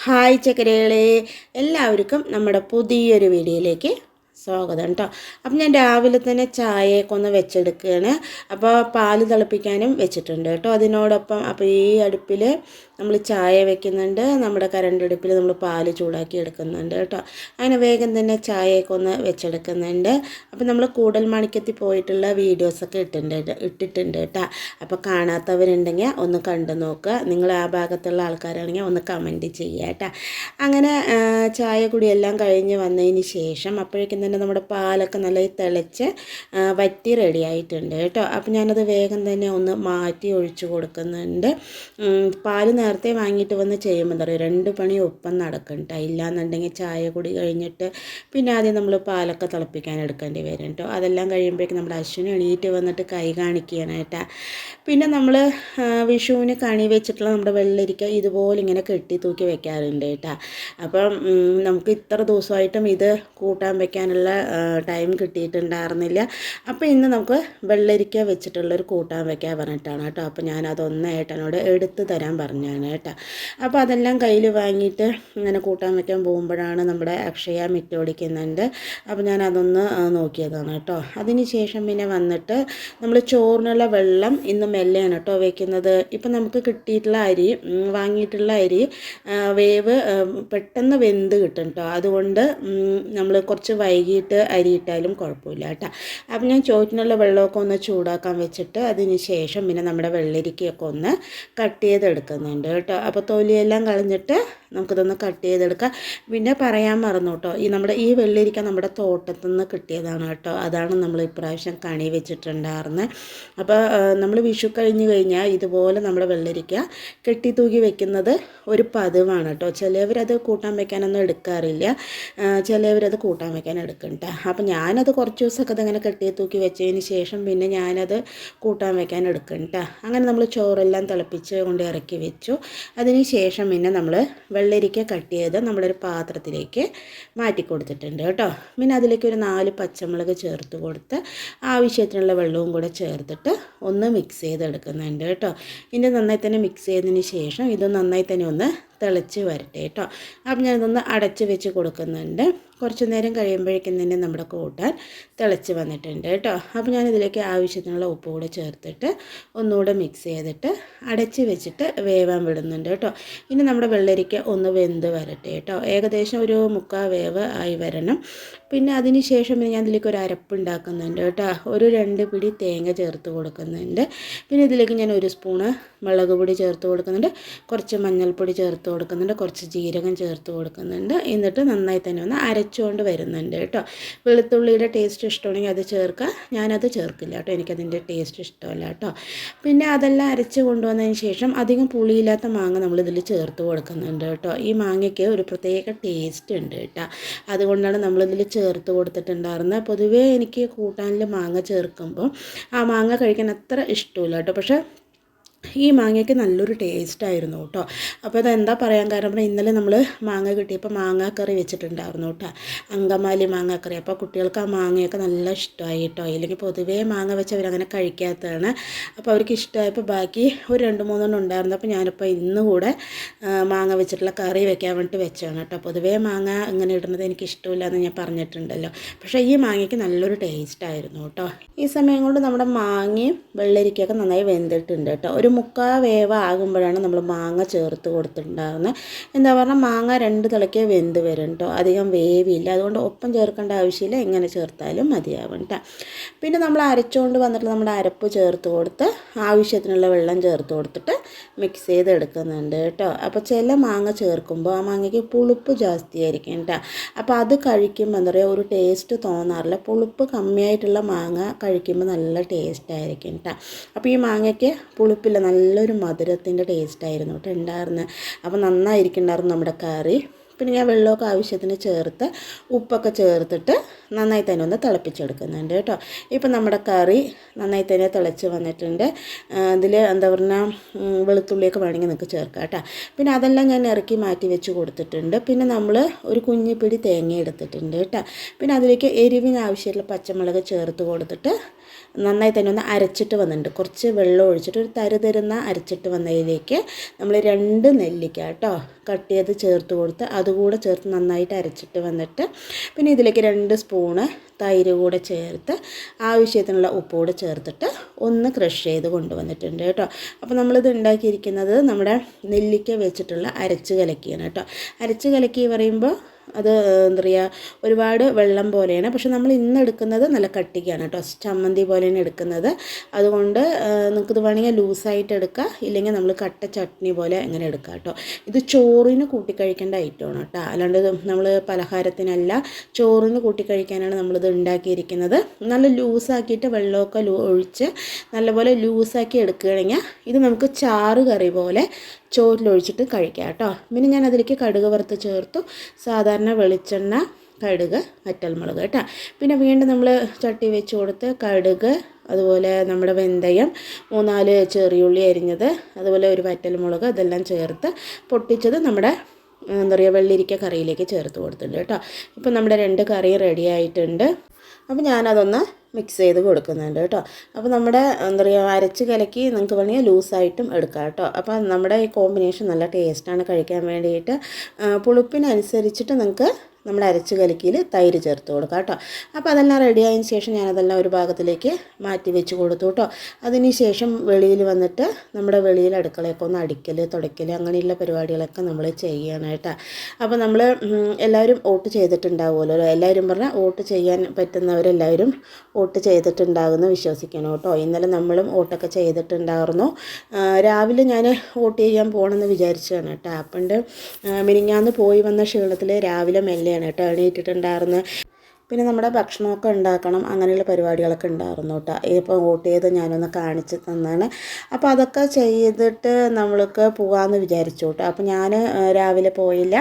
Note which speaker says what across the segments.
Speaker 1: Hi ചക്കരകളെ, എല്ലാവർക്കും നമ്മുടെ പുതിയൊരു വീഡിയോയിലേക്ക് സ്വാഗതം കേട്ടോ. അപ്പം ഞാൻ രാവിലെ തന്നെ ചായയൊക്കെ ഒന്ന് വെച്ചെടുക്കുകയാണ്. അപ്പോൾ പാല് തിളപ്പിക്കാനും വെച്ചിട്ടുണ്ട് കേട്ടോ. അതിനോടൊപ്പം അപ്പോൾ ഈ അടുപ്പിൽ നമ്മൾ ചായ വെക്കുന്നുണ്ട്, നമ്മുടെ കറണ്ട് അടുപ്പിൽ നമ്മൾ പാല് ചൂടാക്കി എടുക്കുന്നുണ്ട് കേട്ടോ. അങ്ങനെ വേഗം തന്നെ ചായയൊക്കെ ഒന്ന് വെച്ചെടുക്കുന്നുണ്ട്. അപ്പോൾ നമ്മൾ കൂടൽമാണിക്യത്തിൽ പോയിട്ടുള്ള വീഡിയോസൊക്കെ ഇട്ടിട്ടുണ്ട് കേട്ടോ. അപ്പോൾ കാണാത്തവരുണ്ടെങ്കിൽ ഒന്ന് കണ്ടു നോക്കുക. നിങ്ങൾ ആ ഭാഗത്തുള്ള ആൾക്കാരാണെങ്കിൽ ഒന്ന് കമൻറ്റ് ചെയ്യുക കേട്ടോ. അങ്ങനെ ചായ കുടിയെല്ലാം കഴിഞ്ഞ് വന്നതിന് ശേഷം അപ്പോഴേക്കും തന്നെ നമ്മുടെ പാലൊക്കെ നല്ല തിളച്ച് വറ്റി റെഡി ആയിട്ടുണ്ട് കേട്ടോ. അപ്പോൾ ഞാനത് വേഗം തന്നെ ഒന്ന് മാറ്റി ഒഴിച്ച് കൊടുക്കുന്നുണ്ട്. പാല് നേരത്തെ വാങ്ങിയിട്ട് വന്ന് ചെയ്യുമ്പോൾ എന്താ പറയുക, 2 പണി ഒപ്പം നടക്കും കേട്ടോ. ഇല്ലാന്നുണ്ടെങ്കിൽ ചായ കുടി കഴിഞ്ഞിട്ട് പിന്നെ ആദ്യം നമ്മൾ പാലൊക്കെ തിളപ്പിക്കാൻ എടുക്കേണ്ടി വരും കേട്ടോ. അതെല്ലാം കഴിയുമ്പോഴേക്കും നമ്മുടെ അശ്വിന് എണീറ്റ് വന്നിട്ട് കൈ കാണിക്കാനായിട്ടാ. പിന്നെ നമ്മൾ വിഷുവിന് കണി വെച്ചിട്ടുള്ള നമ്മുടെ വെള്ളരിക്ക ഇതുപോലെ ഇങ്ങനെ കെട്ടി തൂക്കി വെക്കാറുണ്ട് കേട്ടോ. അപ്പം നമുക്ക് ഇത്ര ദിവസമായിട്ടും ഇത് കൂട്ടാൻ വെക്കാനുള്ള ടൈം കിട്ടിയിട്ടുണ്ടായിരുന്നില്ല. അപ്പോൾ ഇന്ന് നമുക്ക് വെള്ളരിക്ക വെച്ചിട്ടുള്ളൊരു കൂട്ടാൻ വെക്കാൻ പറഞ്ഞിട്ടാണ് കേട്ടോ. അപ്പോൾ ഞാനതൊന്ന് ഏട്ടനോട് എടുത്ത് തരാൻ പറഞ്ഞാണ് കേട്ടോ. അപ്പോൾ അതെല്ലാം കയ്യിൽ വാങ്ങിയിട്ട് ഇങ്ങനെ കൂട്ടാൻ വെക്കാൻ പോകുമ്പോഴാണ് നമ്മുടെ അക്ഷയ മിറ്റോടിക്കുന്നുണ്ട്. അപ്പോൾ ഞാനതൊന്ന് നോക്കിയതാണ് കേട്ടോ. അതിന് ശേഷം പിന്നെ വന്നിട്ട് നമ്മൾ ചോറിനുള്ള വെള്ളം ഇന്ന് മെല്ലെയാണ് കേട്ടോ വെക്കുന്നത്. ഇപ്പം നമുക്ക് കിട്ടിയിട്ടുള്ള അരി, വാങ്ങിയിട്ടുള്ള അരി വേവ് പെട്ടെന്ന് വെന്ത് കിട്ടും കേട്ടോ. അതുകൊണ്ട് നമ്മൾ കുറച്ച് വൈകിട്ട് അരിയിട്ടാലും കുഴപ്പമില്ല കേട്ടോ. അപ്പം ഞാൻ ചോറ്റിനുള്ള വെള്ളമൊക്കെ ഒന്ന് ചൂടാക്കാൻ വെച്ചിട്ട് അതിന് ശേഷം പിന്നെ നമ്മുടെ വെള്ളരിക്കയൊക്കെ ഒന്ന് കട്ട് ചെയ്തെടുക്കുന്നുണ്ട് കേട്ടോ. അപ്പോൾ തൊലിയെല്ലാം കളഞ്ഞിട്ട് നമുക്കിതൊന്ന് കട്ട് ചെയ്തെടുക്കാം. പിന്നെ പറയാൻ മറന്നു കേട്ടോ, നമ്മുടെ ഈ വെള്ളരിക്ക നമ്മുടെ തോട്ടത്തിൽ നിന്ന് കിട്ടിയതാണ് കേട്ടോ. അതാണ് നമ്മൾ ഇപ്രാവശ്യം കണി വെച്ചിട്ടുണ്ടായിരുന്നത്. അപ്പോൾ നമ്മൾ വിഷു കഴിഞ്ഞ് കഴിഞ്ഞാൽ ഇതുപോലെ നമ്മുടെ വെള്ളരിക്ക കെട്ടി തൂക്കി വെക്കുന്നത് ഒരു പതിവാണ് കേട്ടോ. ചിലവരത് കൂട്ടാൻ വെക്കാനൊന്നും എടുക്കാറില്ല, ചിലവരത് കൂട്ടാൻ വെക്കാൻ എടുക്കും കേട്ടോ. അപ്പോൾ ഞാനത് കുറച്ച് ദിവസമൊക്കെ അതങ്ങനെ കെട്ടി തൂക്കി വെച്ചതിന് ശേഷം പിന്നെ ഞാനത് കൂട്ടാൻ വെക്കാൻ എടുക്കും കേട്ടോ. അങ്ങനെ നമ്മൾ ചോറെല്ലാം തിളപ്പിച്ച് കൊണ്ട് ഇറക്കി വെച്ചു. അതിന് ശേഷം പിന്നെ നമ്മൾ വെള്ളരിക്ക കട്ട് ചെയ്ത് നമ്മളൊരു പാത്രത്തിലേക്ക് മാറ്റി കൊടുത്തിട്ടുണ്ട് കേട്ടോ. പിന്നെ അതിലേക്ക് ഒരു 4 പച്ചമുളക് ചേർത്ത് കൊടുത്ത് ആവശ്യത്തിനുള്ള വെള്ളവും കൂടെ ചേർത്തിട്ട് ഒന്ന് മിക്സ് ചെയ്തെടുക്കുന്നുണ്ട് കേട്ടോ. ഇനി നന്നായി തന്നെ മിക്സ് ചെയ്തതിന് ശേഷം ഇത് നന്നായി തന്നെ ഒന്ന് തിളച്ച് വരട്ടെ കേട്ടോ. അപ്പം ഞാനിതൊന്ന് അടച്ച് വെച്ച് കൊടുക്കുന്നുണ്ട്. കുറച്ച് നേരം കഴിയുമ്പോഴേക്കും തന്നെ നമ്മുടെ കൂട്ടാൻ തിളച്ച് വന്നിട്ടുണ്ട് കേട്ടോ. അപ്പോൾ ഞാനിതിലേക്ക് ആവശ്യത്തിനുള്ള ഉപ്പ് കൂടെ ചേർത്തിട്ട് ഒന്നുകൂടെ മിക്സ് ചെയ്തിട്ട് അടച്ച് വെച്ചിട്ട് വേവാൻ വിടുന്നുണ്ട് കേട്ടോ. ഇനി നമ്മുടെ വെള്ളരിക്ക ഒന്ന് വെന്ത് വരട്ടെ കേട്ടോ. ഏകദേശം ഒരു 3/4 വേവ് ആയി വരണം. പിന്നെ അതിന് ശേഷം ഞാൻ ഇതിലേക്ക് ഒരു അരപ്പ് ഉണ്ടാക്കുന്നുണ്ട് കേട്ടോ. ഒരു 2 പിടി തേങ്ങ ചേർത്ത് കൊടുക്കുന്നുണ്ട്. പിന്നെ ഇതിലേക്ക് ഞാൻ 1 സ്പൂണ് മുളക് പൊടി ചേർത്ത് കൊടുക്കുന്നുണ്ട്, കുറച്ച് മഞ്ഞൾപ്പൊടി ചേർത്ത് കൊടുക്കുന്നുണ്ട്, കുറച്ച് ജീരകം ചേർത്ത് കൊടുക്കുന്നുണ്ട്. എന്നിട്ട് നന്നായി തന്നെ ഒന്ന് അരച്ചുകൊണ്ട് വരുന്നുണ്ട് കേട്ടോ. വെളുത്തുള്ളിയുടെ ടേസ്റ്റ് ഇഷ്ടമാണെങ്കിൽ അത് ചേർക്കുക, ഞാനത് ചേർക്കില്ല കേട്ടോ, എനിക്കതിൻ്റെ ടേസ്റ്റ് ഇഷ്ടമല്ല കേട്ടോ. പിന്നെ അതെല്ലാം അരച്ച് കൊണ്ടുവന്നതിന് ശേഷം അധികം പുളിയില്ലാത്ത മാങ്ങ നമ്മളിതിൽ ചേർത്ത് കൊടുക്കുന്നുണ്ട് കേട്ടോ. ഈ മാങ്ങയ്ക്ക് ഒരു പ്രത്യേക ടേസ്റ്റ് ഉണ്ട് കേട്ടോ. അതുകൊണ്ടാണ് നമ്മളിതിൽ ചേർത്ത് കൊടുത്തിട്ടുണ്ടായിരുന്നത്. പൊതുവേ എനിക്ക് കൂട്ടാനിൽ മാങ്ങ ചേർക്കുമ്പോൾ ആ മാങ്ങ കഴിക്കാൻ അത്ര ഇഷ്ടമില്ല കേട്ടോ. പക്ഷേ ഈ മാങ്ങയ്ക്ക് നല്ലൊരു ടേസ്റ്റായിരുന്നു കേട്ടോ. അപ്പോൾ അതെന്താ പറയാൻ കാരണം, ഇന്നലെ നമ്മൾ മാങ്ങ കിട്ടിയപ്പോൾ മാങ്ങാക്കറി വെച്ചിട്ടുണ്ടായിരുന്നു കേട്ടോ, അങ്കമാലി മാങ്ങാക്കറി. അപ്പോൾ കുട്ടികൾക്ക് ആ മാങ്ങയൊക്കെ നല്ല ഇഷ്ടമായി കേട്ടോ. ഇല്ലെങ്കിൽ പൊതുവേ മാങ്ങ വെച്ച് അവരങ്ങനെ കഴിക്കാത്തതാണ്. അപ്പോൾ അവർക്ക് ഇഷ്ടമായപ്പോൾ ബാക്കി ഒരു 2-3 ഉണ്ടായിരുന്നു. അപ്പോൾ ഞാനിപ്പോൾ ഇന്ന് കൂടെ മാങ്ങ വെച്ചിട്ടുള്ള കറി വെക്കാൻ വേണ്ടിയിട്ട് വെച്ചാണ് കേട്ടോ. പൊതുവേ മാങ്ങ ഇങ്ങനെ ഇടുന്നത് എനിക്ക് ഇഷ്ടമില്ല എന്ന് ഞാൻ പറഞ്ഞിട്ടുണ്ടല്ലോ. പക്ഷേ ഈ മാങ്ങയ്ക്ക് നല്ലൊരു ടേസ്റ്റായിരുന്നു കേട്ടോ. ഈ സമയം കൊണ്ട് നമ്മുടെ മാങ്ങയും വെള്ളരിക്കയൊക്കെ നന്നായി വെന്തിട്ടുണ്ട് കേട്ടോ. ഒരു 3/4 വേവ് ആകുമ്പോഴാണ് നമ്മൾ മാങ്ങ ചേർത്ത് കൊടുത്തിട്ടുണ്ടാകുന്നത്. എന്താ പറഞ്ഞാൽ മാങ്ങ 2 തിളക്കേ വെന്ത് വരും കേട്ടോ, അധികം വേവില്ല. അതുകൊണ്ട് ഒപ്പം ചേർക്കേണ്ട ആവശ്യമില്ല, ഇങ്ങനെ ചേർത്താലും മതിയാവും കേട്ടോ. പിന്നെ നമ്മൾ അരച്ചുകൊണ്ട് വന്നിട്ട് നമ്മുടെ അരപ്പ് ചേർത്ത് കൊടുത്ത് ആവശ്യത്തിനുള്ള വെള്ളം ചേർത്ത് കൊടുത്തിട്ട് മിക്സ് ചെയ്തെടുക്കുന്നുണ്ട് കേട്ടോ. അപ്പോൾ ചില മാങ്ങ ചേർക്കുമ്പോൾ ആ മാങ്ങയ്ക്ക് പുളിപ്പ് ജാസ്തിയായിരിക്കും കേട്ടോ. അപ്പോൾ അത് കഴിക്കുമ്പോൾ എന്താ പറയുക, ഒരു ടേസ്റ്റ് തോന്നാറില്ല. പുളിപ്പ് കമ്മിയായിട്ടുള്ള മാങ്ങ കഴിക്കുമ്പോൾ നല്ല ടേസ്റ്റ് ആയിരിക്കും കേട്ടോ. അപ്പോൾ ഈ മാങ്ങയ്ക്ക് പുളിപ്പില്ല, നല്ലൊരു മധുരത്തിൻ്റെ ടേസ്റ്റായിരുന്നു കേട്ടോ ഉണ്ടായിരുന്നത്. അപ്പോൾ നന്നായിരിക്കുന്നുണ്ടായിരുന്നു നമ്മുടെ കറി. പിന്നെ ഞാൻ വെള്ളമൊക്കെ ആവശ്യത്തിന് ചേർത്ത് ഉപ്പൊക്കെ ചേർത്തിട്ട് നന്നായി തന്നെ ഒന്ന് തിളപ്പിച്ചെടുക്കുന്നുണ്ട് കേട്ടോ. ഇപ്പം നമ്മുടെ കറി നന്നായി തന്നെ തിളച്ച് വന്നിട്ടുണ്ട്. ഇതിൽ എന്താ പറഞ്ഞാൽ വെളുത്തുള്ളിയൊക്കെ വേണമെങ്കിൽ നിങ്ങൾക്ക് ചേർക്കാം കേട്ടോ. പിന്നെ അതെല്ലാം ഞാൻ ഇറക്കി മാറ്റി വെച്ച് കൊടുത്തിട്ടുണ്ട്. പിന്നെ നമ്മൾ ഒരു കുഞ്ഞിപ്പിടി തേങ്ങ എടുത്തിട്ടുണ്ട് കേട്ടോ. പിന്നെ അതിലേക്ക് എരിവിന് ആവശ്യമുള്ള പച്ചമുളക് ചേർത്ത് കൊടുത്തിട്ട് നന്നായി തന്നെ ഒന്ന് അരച്ചിട്ട് വന്നിട്ടുണ്ട്. കുറച്ച് വെള്ളം ഒഴിച്ചിട്ട് ഒരു തരുതരുന്ന അരച്ചിട്ട് വന്നതിലേക്ക് നമ്മൾ 2 നെല്ലിക്ക കേട്ടോ കട്ട് ചെയ്ത് ചേർത്ത് കൊടുത്ത് അതുകൂടെ ചേർത്ത് നന്നായിട്ട് അരച്ചിട്ട് വന്നിട്ട് പിന്നെ ഇതിലേക്ക് 2 സ്പൂണ് തൈര് കൂടെ ചേർത്ത് ആവശ്യത്തിനുള്ള ഉപ്പ് കൂടെ ചേർത്തിട്ട് ഒന്ന് ക്രഷ് ചെയ്ത് കൊണ്ടുവന്നിട്ടുണ്ട് കേട്ടോ. അപ്പോൾ നമ്മളിത് ഉണ്ടാക്കിയിരിക്കുന്നത് നമ്മുടെ നെല്ലിക്ക വെച്ചിട്ടുള്ള അരച്ച് കലക്കിയാണ് കേട്ടോ. അരച്ച് കലക്കി പറയുമ്പോൾ അത് എന്താ പറയുക ഒരുപാട് വെള്ളം പോലെയാണ്. പക്ഷെ നമ്മൾ ഇന്ന് എടുക്കുന്നത് നല്ല കട്ടിക്കാണ് കേട്ടോ, ചമ്മന്തി പോലെയാണ് എടുക്കുന്നത്. അതുകൊണ്ട് നിങ്ങൾക്കിത് വേണമെങ്കിൽ ലൂസായിട്ട് എടുക്കുക, ഇല്ലെങ്കിൽ നമ്മൾ കട്ട ചട്നി പോലെ എങ്ങനെ എടുക്കുക കേട്ടോ. ഇത് ചോറിന് കൂട്ടിക്കഴിക്കേണ്ട ഐറ്റമാണ് കേട്ടോ, അല്ലാണ്ട് നമ്മൾ പലഹാരത്തിനല്ല, ചോറിന് കൂട്ടിക്കഴിക്കാനാണ് നമ്മളിത് ഉണ്ടാക്കിയിരിക്കുന്നത്. നല്ല ലൂസാക്കിയിട്ട് വെള്ളമൊക്കെ ഒഴിച്ച് നല്ലപോലെ ലൂസാക്കി എടുക്കുകയാണെങ്കിൽ ഇത് നമുക്ക് ചാറ് കറി പോലെ ചോറിലൊഴിച്ചിട്ട് കഴിക്കാം കേട്ടോ. പിന്നെ ഞാൻ അതിലേക്ക് കടുക് വറുത്ത് ചേർത്തു, സാധാരണ വെളിച്ചെണ്ണ, കടുക്, വറ്റൽമുളക് കേട്ടോ. പിന്നെ വീണ്ടും നമ്മൾ ചട്ടി വെച്ച് കൊടുത്ത് കടുക്, അതുപോലെ നമ്മുടെ വെന്തയം, 3-4 ചെറിയുള്ളി അരിഞ്ഞത്, അതുപോലെ ഒരു വറ്റൽമുളക് ഇതെല്ലാം ചേർത്ത് പൊട്ടിച്ചത് നമ്മുടെ എന്താ പറയുക വെള്ളിരിക്ക കറിയിലേക്ക് ചേർത്ത് കൊടുത്തിട്ടുണ്ട് കേട്ടോ. ഇപ്പം നമ്മുടെ 2 കറി റെഡി ആയിട്ടുണ്ട്. അപ്പോൾ ഞാനതൊന്ന് മിക്സ് ചെയ്ത് കൊടുക്കുന്നുണ്ട് കേട്ടോ. അപ്പോൾ നമ്മുടെ എന്താ പറയുക അരച്ച് കലക്കി നിങ്ങൾക്ക് വേണമെങ്കിൽ ലൂസായിട്ടും എടുക്കാം കേട്ടോ. അപ്പോൾ നമ്മുടെ ഈ കോമ്പിനേഷൻ നല്ല ടേസ്റ്റാണ് കഴിക്കാൻ വേണ്ടിയിട്ട്. പുളിപ്പിനനുസരിച്ചിട്ട് നിങ്ങൾക്ക് നമ്മുടെ അരച്ച് കലക്കിയിൽ തൈര് ചേർത്ത് കൊടുക്കാം കേട്ടോ. അപ്പോൾ അതെല്ലാം റെഡി ആയതിന് ശേഷം ഞാനതെല്ലാം ഒരു ഭാഗത്തിലേക്ക് മാറ്റി വെച്ച് കൊടുത്തു കേട്ടോ. അതിന് ശേഷം വെളിയിൽ വന്നിട്ട് നമ്മുടെ വെളിയിൽ അടുക്കളയൊക്കെ ഒന്ന് അടിക്കൽ, തുടയ്ക്കൽ അങ്ങനെയുള്ള പരിപാടികളൊക്കെ നമ്മൾ ചെയ്യണം കേട്ടോ. അപ്പോൾ നമ്മൾ എല്ലാവരും വോട്ട് ചെയ്തിട്ടുണ്ടാവുമല്ലോ, എല്ലാവരും പറഞ്ഞാൽ വോട്ട് ചെയ്യാൻ പറ്റുന്നവരെല്ലാവരും വോട്ട് ചെയ്തിട്ടുണ്ടാകുമെന്ന് വിശ്വസിക്കണം കേട്ടോ. ഇന്നലെ നമ്മളും വോട്ടൊക്കെ ചെയ്തിട്ടുണ്ടായിരുന്നു. രാവിലെ ഞാൻ വോട്ട് ചെയ്യാൻ പോകണമെന്ന് വിചാരിച്ചതാണ് കേട്ടോ. അപ്പണ്ട് മിനിങ്ങാന്ന് പോയി വന്ന ക്ഷീണത്തിൽ രാവിലെ മെല്ലെയാണ് കേട്ടോ എണീറ്റിട്ടുണ്ടായിരുന്നു. പിന്നെ നമ്മുടെ ഭക്ഷണമൊക്കെ ഉണ്ടാക്കണം, അങ്ങനെയുള്ള പരിപാടികളൊക്കെ ഉണ്ടായിരുന്നു കേട്ടോ. ഇപ്പോൾ വോട്ട് ചെയ്ത് ഞാനൊന്ന് കാണിച്ച് തന്നാണ്. അപ്പോൾ അതൊക്കെ ചെയ്തിട്ട് നമ്മൾക്ക് പോകാമെന്ന് വിചാരിച്ചു കേട്ടോ. അപ്പോൾ ഞാൻ രാവിലെ പോയില്ല,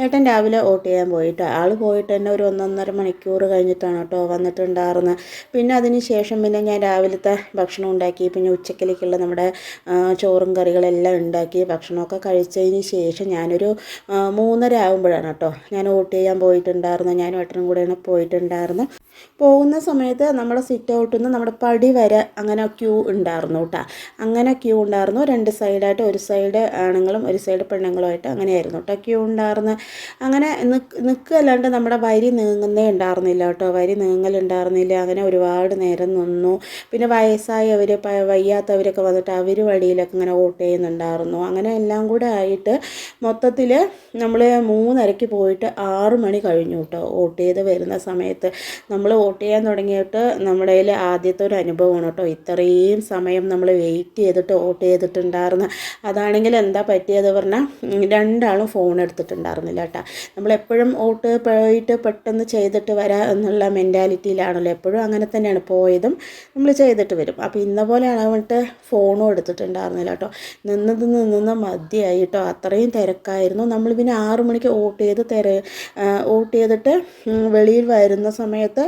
Speaker 1: ഏട്ടൻ രാവിലെ വോട്ട് ചെയ്യാൻ പോയിട്ടോ. ആൾ പോയിട്ട് തന്നെ ഒരു 1-1.5 മണിക്കൂർ കഴിഞ്ഞിട്ടാണ് കേട്ടോ വന്നിട്ടുണ്ടായിരുന്നത്. പിന്നെ അതിന് ശേഷം പിന്നെ ഞാൻ രാവിലത്തെ ഭക്ഷണം ഉണ്ടാക്കി, പിന്നെ ഉച്ചക്കലേക്കുള്ള നമ്മുടെ ചോറും കറികളെല്ലാം ഉണ്ടാക്കി ഭക്ഷണമൊക്കെ കഴിച്ചതിന് ശേഷം ഞാനൊരു 3:30 ആകുമ്പോഴാണ് കേട്ടോ ഞാൻ വോട്ട് ചെയ്യാൻ പോയിട്ടുണ്ടായിരുന്നു. ഞാനും ഏട്ടനും കൂടെയാണ് പോയിട്ടുണ്ടായിരുന്നു. പോകുന്ന സമയത്ത് നമ്മുടെ സിറ്റ് ഔട്ടിൽ നിന്ന് നമ്മുടെ പടി വരെ അങ്ങനെ ക്യൂ ഉണ്ടായിരുന്നു കേട്ടോ. അങ്ങനെ ക്യൂ ഉണ്ടായിരുന്നു 2 സൈഡായിട്ട്, ഒരു സൈഡ് ആണുങ്ങളും ഒരു സൈഡ് പെണ്ണുങ്ങളുമായിട്ട് അങ്ങനെയായിരുന്നു കേട്ടോ ക്യൂ ഉണ്ടായിരുന്നു. അങ്ങനെ നിൽക്കുകയല്ലാണ്ട് നമ്മുടെ വരി നീങ്ങുന്നേ ഉണ്ടായിരുന്നില്ല കേട്ടോ, വരി നീങ്ങലുണ്ടായിരുന്നില്ല. അങ്ങനെ ഒരുപാട് നേരം നിന്നു. പിന്നെ വയസ്സായവർ, വയ്യാത്തവരൊക്കെ വന്നിട്ട് അവർ വഴിയിലൊക്കെ ഇങ്ങനെ വോട്ട് ചെയ്യുന്നുണ്ടായിരുന്നു. അങ്ങനെ എല്ലാം കൂടെ ആയിട്ട് മൊത്തത്തിൽ നമ്മൾ 3:30 പോയിട്ട് 6 മണി കഴിഞ്ഞു കേട്ടോ വോട്ട് ചെയ്ത് വരുന്ന സമയത്ത്. നമ്മൾ വോട്ട് ചെയ്യാൻ തുടങ്ങിയിട്ട് നമ്മുടെ കയ്യിൽ ആദ്യത്തെ ഒരു അനുഭവമാണ് കേട്ടോ. ഇത്രയും സമയം നമ്മൾ വെയിറ്റ് ചെയ്തിട്ട് വോട്ട് ചെയ്തിട്ടുണ്ടായിരുന്നു. അതാണെങ്കിൽ എന്താ പറ്റിയത് പറഞ്ഞാൽ 2 ആളും ഫോൺ എടുത്തിട്ടുണ്ടായിരുന്നില്ല കേട്ടോ. നമ്മളെപ്പോഴും വോട്ട് പോയിട്ട് പെട്ടെന്ന് ചെയ്തിട്ട് വരാം എന്നുള്ള മെൻറ്റാലിറ്റിയിലാണല്ലോ, എപ്പോഴും അങ്ങനെ തന്നെയാണ്, പോയതും നമ്മൾ ചെയ്തിട്ട് വരും. അപ്പോൾ ഇന്ന പോലെ ആളായിട്ട് ഫോണും എടുത്തിട്ടുണ്ടായിരുന്നില്ല കേട്ടോ. നിന്ന് മതിയായി കേട്ടോ, അത്രയും തിരക്കായിരുന്നു. നമ്മൾ പിന്നെ 6 മണിക്ക് വോട്ട് ചെയ്തിട്ട് വെളിയിൽ വരുന്ന സമയത്ത്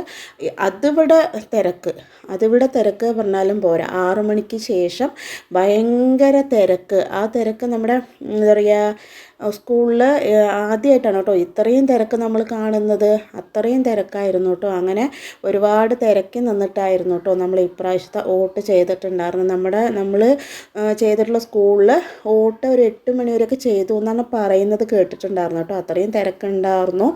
Speaker 1: അതിവിടെ തിരക്ക് പറഞ്ഞാലും പോരാ. 6 മണിക്ക് ശേഷം ഭയങ്കര തിരക്ക്. ആ തിരക്ക് നമ്മുടെ എന്താ പറയുക സ്കൂളിൽ ആദ്യമായിട്ടാണ് കേട്ടോ ഇത്രയും തിരക്ക് നമ്മൾ കാണുന്നത്. അത്രയും തിരക്കായിരുന്നു കേട്ടോ. അങ്ങനെ ഒരുപാട് തിരക്കി നിന്നിട്ടായിരുന്നു കേട്ടോ നമ്മൾ ഇപ്രാവശ്യത്തെ വോട്ട് ചെയ്തിട്ടുണ്ടായിരുന്നു. നമ്മൾ ചെയ്തിട്ടുള്ള സ്കൂളിൽ വോട്ട് ഒരു 8 മണി വരെയൊക്കെ ചെയ്തു എന്നാണ് പറയുന്നത് കേട്ടിട്ടുണ്ടായിരുന്നു കേട്ടോ. അത്രയും തിരക്കുണ്ടായിരുന്നു.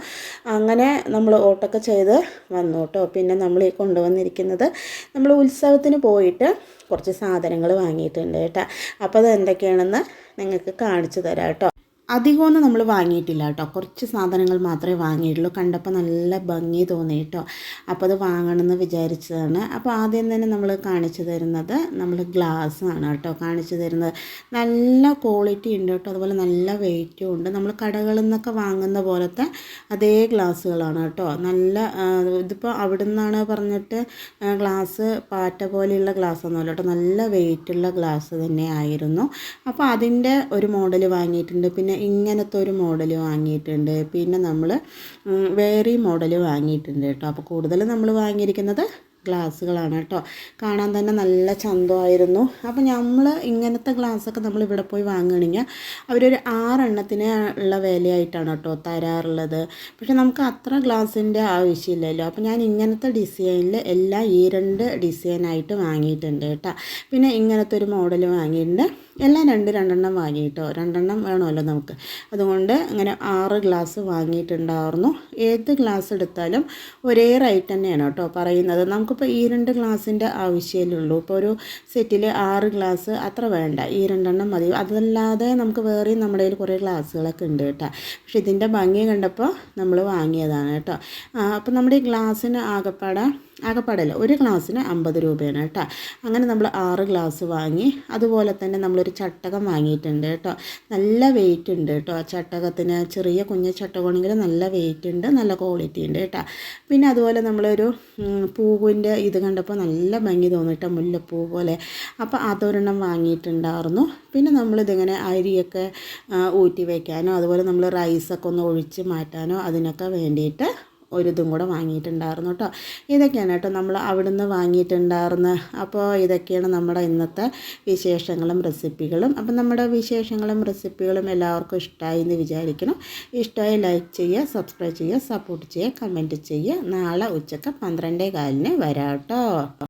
Speaker 1: അങ്ങനെ നമ്മൾ വോട്ടൊക്കെ ചെയ്ത് വന്നു കേട്ടോ. പിന്നെ നമ്മൾ ഈ കൊണ്ടുവന്നിരിക്കുന്നത് നമ്മൾ ഉത്സവത്തിന് പോയിട്ട് കുറച്ച് സാധനങ്ങൾ വാങ്ങിയിട്ടുണ്ട് കേട്ടോ. അപ്പോൾ അത് എന്തൊക്കെയാണെന്ന് നിങ്ങൾക്ക് കാണിച്ചു തരാം കേട്ടോ. അധികമൊന്നും നമ്മൾ വാങ്ങിയിട്ടില്ല കേട്ടോ, കുറച്ച് സാധനങ്ങൾ മാത്രമേ വാങ്ങിയിട്ടുള്ളൂ. കണ്ടപ്പോൾ നല്ല ഭംഗി തോന്നി കേട്ടോ. അപ്പോൾ അത് വാങ്ങണമെന്ന് വിചാരിച്ചതാണ്. അപ്പോൾ ആദ്യം തന്നെ നമ്മൾ കാണിച്ചു തരുന്നത് നമ്മൾ ഗ്ലാസ് ആണ് കേട്ടോ കാണിച്ചു തരുന്നത്. നല്ല ക്വാളിറ്റി ഉണ്ട് കേട്ടോ, അതുപോലെ നല്ല വെയിറ്റും ഉണ്ട്. നമ്മൾ കടകളിൽ നിന്നൊക്കെ വാങ്ങുന്ന പോലത്തെ അതേ ഗ്ലാസ്സുകളാണ് കേട്ടോ. നല്ല ഇതിപ്പോൾ അവിടെ നിന്നാണ് പറഞ്ഞിട്ട് ഗ്ലാസ് പാറ്റ പോലെയുള്ള ഗ്ലാസ് ഒന്നുമല്ല കേട്ടോ, നല്ല വെയിറ്റുള്ള ഗ്ലാസ് തന്നെ ആയിരുന്നു. അപ്പോൾ അതിൻ്റെ ഒരു മോഡൽ വാങ്ങിയിട്ടുണ്ട്. പിന്നെ ഇങ്ങനത്തെ ഒരു മോഡൽ വാങ്ങിയിട്ടുണ്ട്. പിന്നെ നമ്മൾ വേറെ മോഡൽ വാങ്ങിയിട്ടുണ്ട് കേട്ടോ. അപ്പോൾ കൂടുതൽ നമ്മൾ വാങ്ങിയിരിക്കുന്നത് ഗ്ലാസ്സുകളാണ് കേട്ടോ. കാണാൻ തന്നെ നല്ല ചന്തമായിരുന്നു. അപ്പോൾ നമ്മൾ ഇങ്ങനത്തെ ഗ്ലാസ്സൊക്കെ നമ്മൾ ഇവിടെ പോയി വാങ്ങുകയാണെങ്കിൽ അവരൊരു 6 എണ്ണത്തിന് ഉള്ള വിലയായിട്ടാണ് കേട്ടോ തരാറുള്ളത്. പക്ഷെ നമുക്ക് അത്ര ഗ്ലാസിൻ്റെ ആവശ്യമില്ലല്ലോ. അപ്പോൾ ഞാൻ ഇങ്ങനത്തെ ഡിസൈനിൽ എല്ലാം ഈ 2 ഡിസൈനായിട്ട് വാങ്ങിയിട്ടുണ്ട് കേട്ടോ. പിന്നെ ഇങ്ങനത്തെ ഒരു മോഡൽ വാങ്ങിയിട്ടുണ്ട്. എല്ലാം രണ്ടെണ്ണം വാങ്ങി കേട്ടോ. 2 എണ്ണം വേണമല്ലോ നമുക്ക്. അതുകൊണ്ട് അങ്ങനെ 6 ഗ്ലാസ് വാങ്ങിയിട്ടുണ്ടായിരുന്നു. ഏത് ഗ്ലാസ് എടുത്താലും ഒരേ റേറ്റ് തന്നെയാണ് കേട്ടോ പറയുന്നത്. നമുക്കിപ്പോൾ ഈ 2 ഗ്ലാസിൻ്റെ ആവശ്യമേ ഉള്ളൂ. ഇപ്പോൾ ഒരു സെറ്റിൽ 6 ഗ്ലാസ് അത്ര വേണ്ട, ഈ 2 എണ്ണം മതി. അതല്ലാതെ നമുക്ക് വേറെയും നമ്മുടെ കയ്യിൽ കുറേ ഗ്ലാസ്സുകളൊക്കെ ഉണ്ട് കേട്ടോ. പക്ഷെ ഇതിൻ്റെ ഭംഗി കണ്ടപ്പോൾ നമ്മൾ വാങ്ങിയതാണ് കേട്ടോ. അപ്പോൾ നമ്മുടെ ഈ ഗ്ലാസ്സിന് ആകപ്പാടല്ല, ഒരു ഗ്ലാസ്സിന് 50 രൂപയാണ് കേട്ടോ. അങ്ങനെ നമ്മൾ 6 ഗ്ലാസ് വാങ്ങി. അതുപോലെ തന്നെ നമ്മളൊരു ചട്ടകം വാങ്ങിയിട്ടുണ്ട് കേട്ടോ. നല്ല വെയിറ്റ് ഉണ്ട് കേട്ടോ ചട്ടകത്തിന്. ചെറിയ കുഞ്ഞ് ചട്ടകമാണെങ്കിൽ നല്ല വെയിറ്റ് ഉണ്ട്, നല്ല ക്വാളിറ്റി ഉണ്ട് കേട്ടോ. പിന്നെ അതുപോലെ നമ്മളൊരു പൂവിൻ്റെ ഇത് കണ്ടപ്പോൾ നല്ല ഭംഗി തോന്നി കേട്ടോ, മുല്ലപ്പൂ പോലെ. അപ്പോൾ അതൊരെണ്ണം വാങ്ങിയിട്ടുണ്ടായിരുന്നു. പിന്നെ നമ്മളിതിങ്ങനെ അരിയൊക്കെ ഊറ്റി വയ്ക്കാനോ അതുപോലെ നമ്മൾ റൈസൊക്കെ ഒന്ന് ഒഴിച്ച് മാറ്റാനോ അതിനൊക്കെ വേണ്ടിയിട്ട് ഒരിതും കൂടെ വാങ്ങിയിട്ടുണ്ടായിരുന്നു കേട്ടോ. ഇതൊക്കെയാണ് കേട്ടോ നമ്മൾ അവിടുന്ന് വാങ്ങിയിട്ടുണ്ടായിരുന്നത്. അപ്പോൾ ഇതൊക്കെയാണ് നമ്മുടെ ഇന്നത്തെ വിശേഷങ്ങളും റെസിപ്പികളും. അപ്പം നമ്മുടെ വിശേഷങ്ങളും റെസിപ്പികളും എല്ലാവർക്കും ഇഷ്ടമായി എന്ന് വിചാരിക്കണം. ഇഷ്ടമായി ലൈക്ക് ചെയ്യുക, സബ്സ്ക്രൈബ് ചെയ്യുക, സപ്പോർട്ട് ചെയ്യുക, കമൻറ്റ് ചെയ്യുക. നാളെ ഉച്ചക്ക് 12:15 വരാം കേട്ടോ.